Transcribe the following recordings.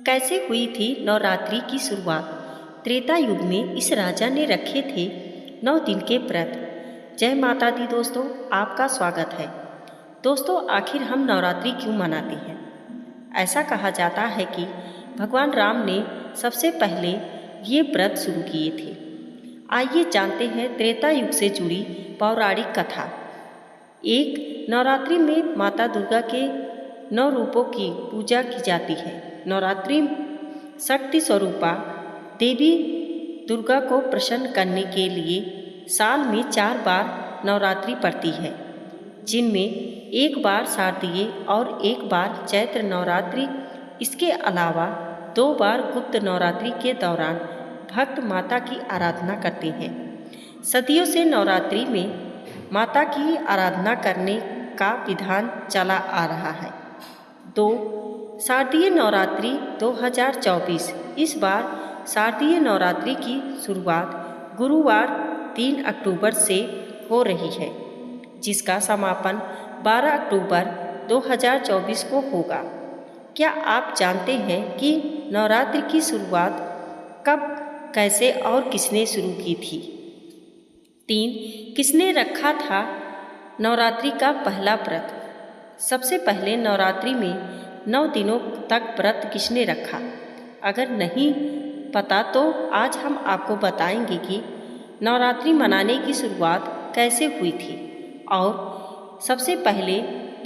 कैसे हुई थी नवरात्रि की शुरुआत। त्रेता युग में इस राजा ने रखे थे 9 दिन के व्रत। जय माता दी दोस्तों, आपका स्वागत है। दोस्तों, आखिर हम नवरात्रि क्यों मनाते हैं? ऐसा कहा जाता है कि भगवान राम ने सबसे पहले ये व्रत शुरू किए थे। आइए जानते हैं त्रेता युग से जुड़ी पौराणिक कथा। एक, नवरात्रि में माता दुर्गा के 9 रूपों की पूजा की जाती है। नवरात्रि शक्ति स्वरूपा देवी दुर्गा को प्रसन्न करने के लिए साल में 4 बार नवरात्रि पड़ती है, जिनमें एक बार शारदीय और एक बार चैत्र नवरात्रि। इसके अलावा 2 बार गुप्त नवरात्रि के दौरान भक्त माता की आराधना करते हैं। सदियों से नवरात्रि में माता की आराधना करने का विधान चला आ रहा है। 2, शारदीय नवरात्रि 2024। इस बार शारदीय नवरात्रि की शुरुआत गुरुवार 3 अक्टूबर से हो रही है, जिसका समापन 12 अक्टूबर 2024 को होगा। क्या आप जानते हैं कि नवरात्रि की शुरुआत कब, कैसे और किसने शुरू की थी? 3, किसने रखा था नवरात्रि का पहला व्रत? सबसे पहले नवरात्रि में 9 दिनों तक व्रत किसने रखा? अगर नहीं पता तो आज हम आपको बताएंगे कि नवरात्रि मनाने की शुरुआत कैसे हुई थी और सबसे पहले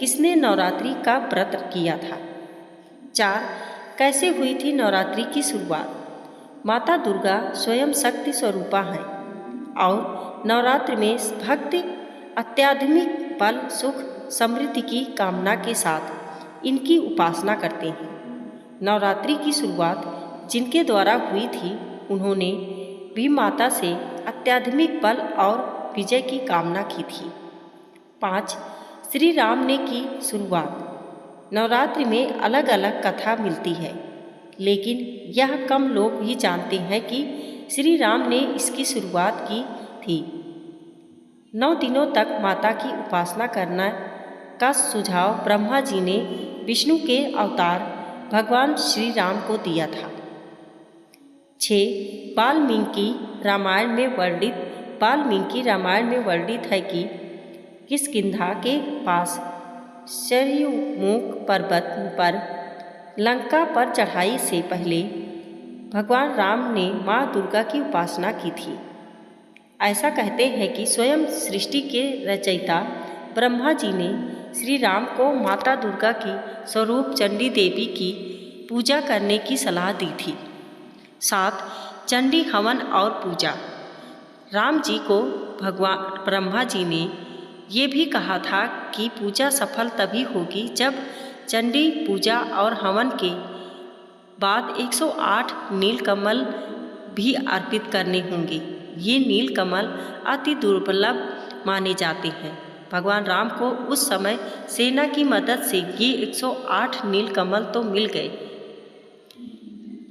किसने नवरात्रि का व्रत किया था। 4, कैसे हुई थी नवरात्रि की शुरुआत? माता दुर्गा स्वयं शक्ति स्वरूपा हैं और नवरात्रि में भक्त अत्याधुनिक बल, सुख, समृद्धि की कामना के साथ इनकी उपासना करते हैं। नवरात्रि की शुरुआत जिनके द्वारा हुई थी, उन्होंने भी माता से अत्याधुनिक बल और विजय की कामना की थी। 5, श्री राम ने की शुरुआत। नवरात्रि में अलग अलग कथा मिलती है, लेकिन यह कम लोग ही जानते हैं कि श्री राम ने इसकी शुरुआत की थी। 9 दिनों तक माता की उपासना करने का सुझाव ब्रह्मा जी ने विष्णु के अवतार भगवान श्री राम को दिया था। 6, वाल्मीकि रामायण में वर्णित है कि किष्किंधा के पास शरयुमुख पर्वत पर लंका पर चढ़ाई से पहले भगवान राम ने माँ दुर्गा की उपासना की थी। ऐसा कहते हैं कि स्वयं सृष्टि के रचयिता ब्रह्मा जी ने श्री राम को माता दुर्गा की स्वरूप चंडी देवी की पूजा करने की सलाह दी थी। 7, चंडी हवन और पूजा। राम जी को भगवान ब्रह्मा जी ने ये भी कहा था कि पूजा सफल तभी होगी जब चंडी पूजा और हवन के बाद 108 नीलकमल भी अर्पित करने होंगे। ये नीलकमल अति दुर्लभ माने जाते हैं। भगवान राम को उस समय सेना की मदद से ये 108 नीलकमल तो मिल गए।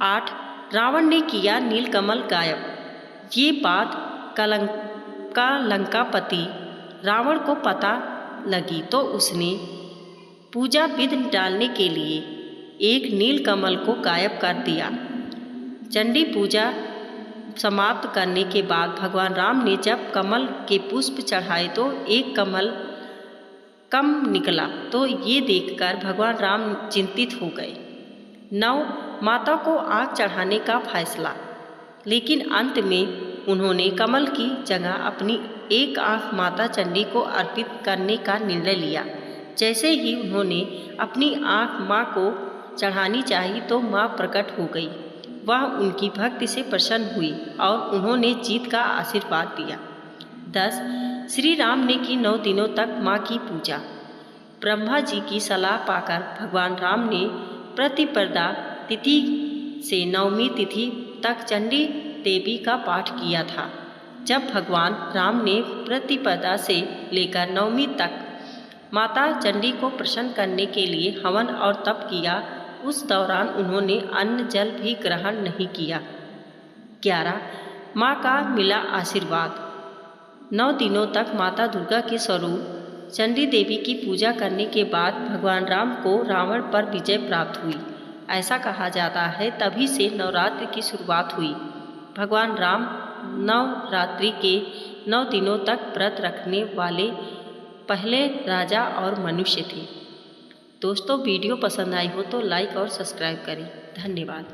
8, रावण ने किया नीलकमल गायब। ये बात लंकापति रावण को पता लगी तो उसने पूजा विधि डालने के लिए एक नीलकमल को गायब कर दिया। चंडी पूजा समाप्त करने के बाद भगवान राम ने जब कमल के पुष्प चढ़ाए तो एक कमल कम निकला, तो ये देखकर भगवान राम चिंतित हो गए। 9, माता को आग चढ़ाने का फैसला। लेकिन अंत में उन्होंने कमल की जगह अपनी एक आँख माता चंडी को अर्पित करने का निर्णय लिया। जैसे ही उन्होंने अपनी आँख माँ को चढ़ानी चाहिए तो माँ प्रकट हो गई। वह उनकी भक्ति से प्रसन्न हुई और उन्होंने जीत का आशीर्वाद दिया। 10, श्री राम ने की 9 दिनों तक माँ की पूजा। ब्रह्मा जी की सलाह पाकर भगवान राम ने प्रतिपदा तिथि से 9वीं तिथि तक चंडी देवी का पाठ किया था। जब भगवान राम ने प्रतिपदा से लेकर 9वीं तक माता चंडी को प्रसन्न करने के लिए हवन और तप किया, उस दौरान उन्होंने अन्न जल भी ग्रहण नहीं किया। 11, माँ का मिला आशीर्वाद। 9 दिनों तक माता दुर्गा के स्वरूप चंडी देवी की पूजा करने के बाद भगवान राम को रावण पर विजय प्राप्त हुई। ऐसा कहा जाता है तभी से नवरात्रि की शुरुआत हुई। भगवान राम नवरात्रि के 9 दिनों तक व्रत रखने वाले पहले राजा और मनुष्य थे। दोस्तों वीडियो पसंद आई हो तो लाइक और सब्सक्राइब करें। धन्यवाद।